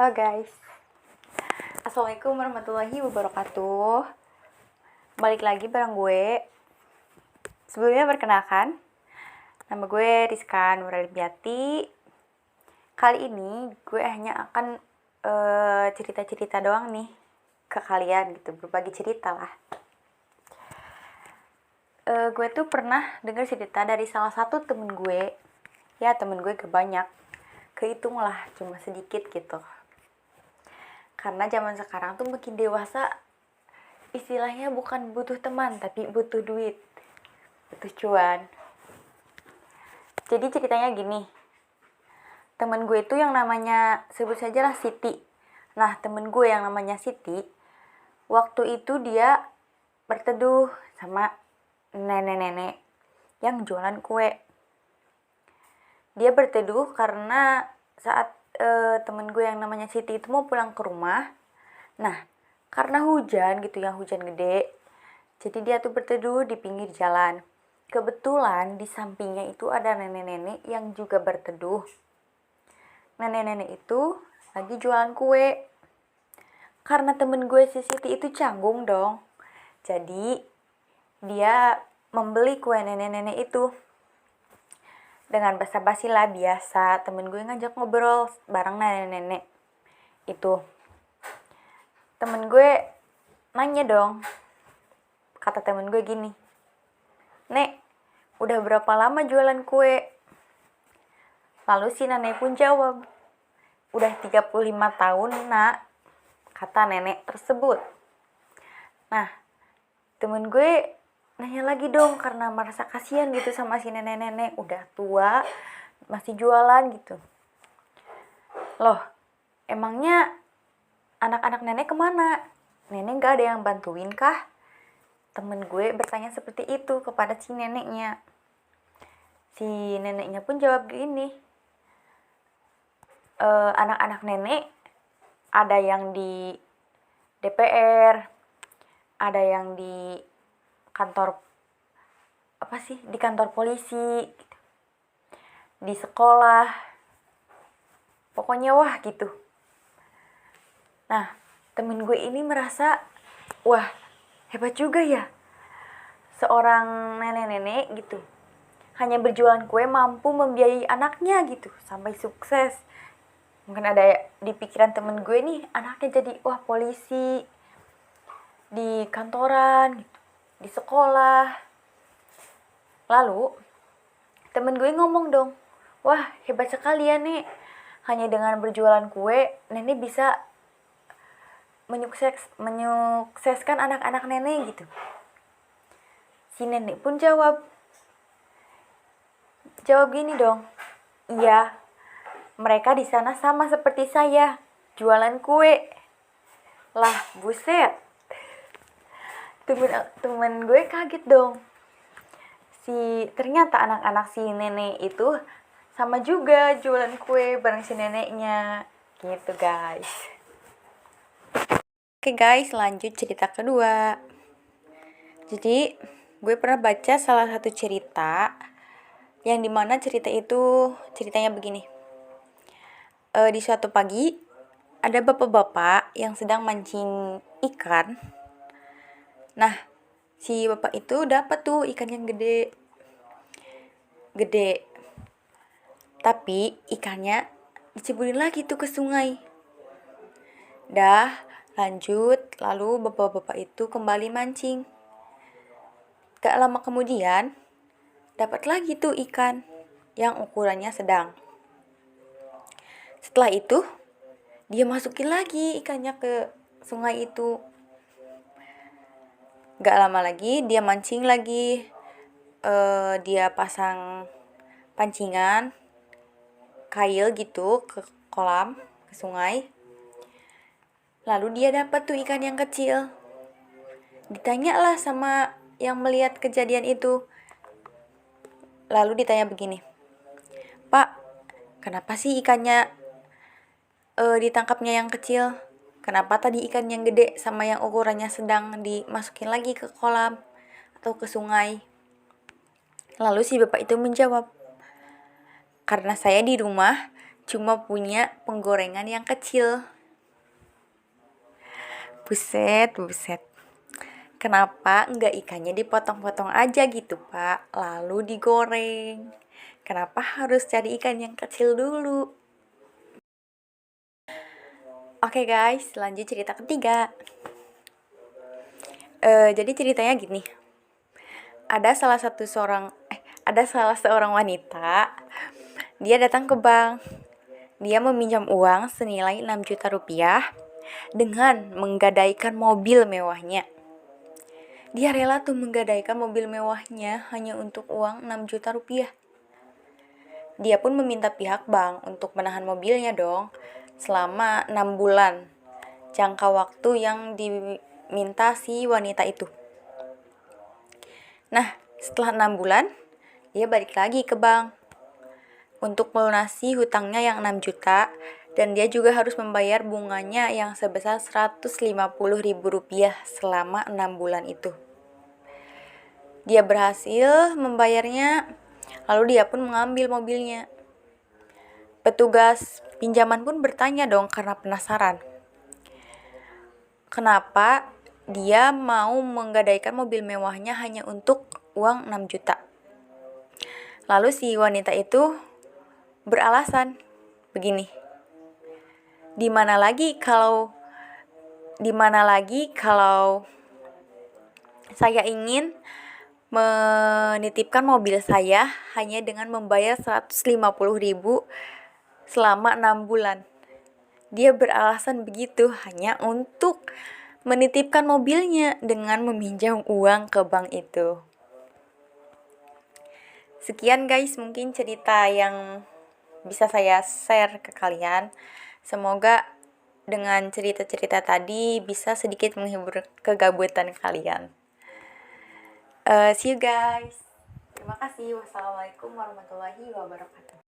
Halo guys, Assalamualaikum warahmatullahi wabarakatuh. Balik lagi bareng gue. Sebelumnya perkenalkan, nama gue Rizka Nuralibiati. Kali ini gue hanya akan cerita-cerita doang nih ke kalian gitu, berbagi cerita lah. Gue tuh pernah dengar cerita dari salah satu temen gue. Ya temen gue kebanyak, kehitung lah cuma sedikit gitu. Karena zaman sekarang tuh makin dewasa, istilahnya bukan butuh teman, tapi butuh duit, butuh cuan. Jadi ceritanya gini, temen gue itu yang namanya, sebut saja lah Siti. Nah temen gue yang namanya Siti, waktu itu dia berteduh sama nenek-nenek yang jualan kue. Dia berteduh karena saat temen gue yang namanya Siti itu mau pulang ke rumah. Nah karena hujan gitu, yang hujan gede, jadi dia tuh berteduh di pinggir jalan. Kebetulan di sampingnya itu ada nenek-nenek yang juga berteduh. Nenek-nenek itu lagi jualan kue. Karena temen gue si Siti itu canggung dong, jadi dia membeli kue nenek-nenek itu. Dengan basa-basi lah, biasa temen gue ngajak ngobrol bareng nenek-nenek itu. Temen gue nanya dong, kata temen gue gini, "Nek, udah berapa lama jualan kue?" Lalu si nenek pun jawab, "Udah 35 tahun nak," kata nenek tersebut. Nah temen gue nanya lagi dong, karena merasa kasihan gitu sama si nenek-nenek, udah tua masih jualan gitu. "Loh, emangnya anak-anak nenek kemana? Nenek gak ada yang bantuin kah?" Temen gue bertanya seperti itu kepada si neneknya. Si neneknya pun jawab gini, anak-anak nenek ada yang di DPR, ada yang di kantor di kantor polisi, di sekolah, pokoknya wah gitu. Nah temen gue ini merasa, wah hebat juga ya seorang nenek-nenek gitu, hanya berjualan kue mampu membiayai anaknya gitu sampai sukses. Mungkin ada di pikiran temen gue nih, anaknya jadi wah polisi, di kantoran gitu, di sekolah. Lalu temen gue ngomong dong, "Wah hebat sekali ya nek, hanya dengan berjualan kue nenek bisa menyukseskan anak-anak nenek gitu." Si nenek pun jawab gini dong, "Iya, mereka di sana sama seperti saya, jualan kue." Lah buset, temen gue kaget dong. Ternyata anak-anak si nenek itu sama juga jualan kue bareng si neneknya gitu guys. Oke guys, lanjut cerita kedua. Jadi gue pernah baca salah satu cerita yang dimana cerita itu ceritanya begini. Di suatu pagi ada bapak-bapak yang sedang mancing ikan. Nah si bapak itu dapat tuh ikan yang gede, tapi ikannya diceburin lagi tuh ke sungai. Dah lanjut, lalu bapak-bapak itu kembali mancing. Gak lama kemudian dapat lagi tuh ikan yang ukurannya sedang. Setelah itu dia masukin lagi ikannya ke sungai itu. Gak lama lagi dia mancing lagi. Dia pasang pancingan kail gitu ke kolam, ke sungai. Lalu dia dapat tuh ikan yang kecil. Ditanyalah sama yang melihat kejadian itu. Lalu ditanya begini, "Pak, kenapa sih ikannya ditangkapnya yang kecil? Kenapa tadi ikan yang gede sama yang ukurannya sedang dimasukin lagi ke kolam atau ke sungai?" Lalu si bapak itu menjawab, "Karena saya di rumah cuma punya penggorengan yang kecil. Buset. Kenapa nggak ikannya dipotong-potong aja gitu, Pak? Lalu digoreng. Kenapa harus cari ikan yang kecil dulu? Oke guys, lanjut cerita ketiga. Jadi ceritanya gini. Ada salah seorang wanita. Dia datang ke bank. Dia meminjam uang senilai 6 juta rupiah dengan menggadaikan mobil mewahnya. Dia rela tuh menggadaikan mobil mewahnya hanya untuk uang 6 juta rupiah. Dia pun meminta pihak bank untuk menahan mobilnya dong selama 6 bulan. Jangka waktu yang diminta si wanita itu. Nah, setelah 6 bulan, dia balik lagi ke bank untuk melunasi hutangnya yang 6 juta dan dia juga harus membayar bunganya yang sebesar Rp150.000 selama 6 bulan itu. Dia berhasil membayarnya, lalu dia pun mengambil mobilnya. Petugas pinjaman pun bertanya dong karena penasaran. Kenapa dia mau menggadaikan mobil mewahnya hanya untuk uang 6 juta? Lalu si wanita itu beralasan begini. Di mana lagi kalau saya ingin menitipkan mobil saya hanya dengan membayar 150.000 selama 6 bulan. Dia beralasan begitu hanya untuk menitipkan mobilnya dengan meminjam uang ke bank itu. Sekian guys, mungkin cerita yang bisa saya share ke kalian. Semoga dengan cerita-cerita tadi bisa sedikit menghibur kegabutan kalian. See you guys. Terima kasih. Wassalamualaikum warahmatullahi wabarakatuh.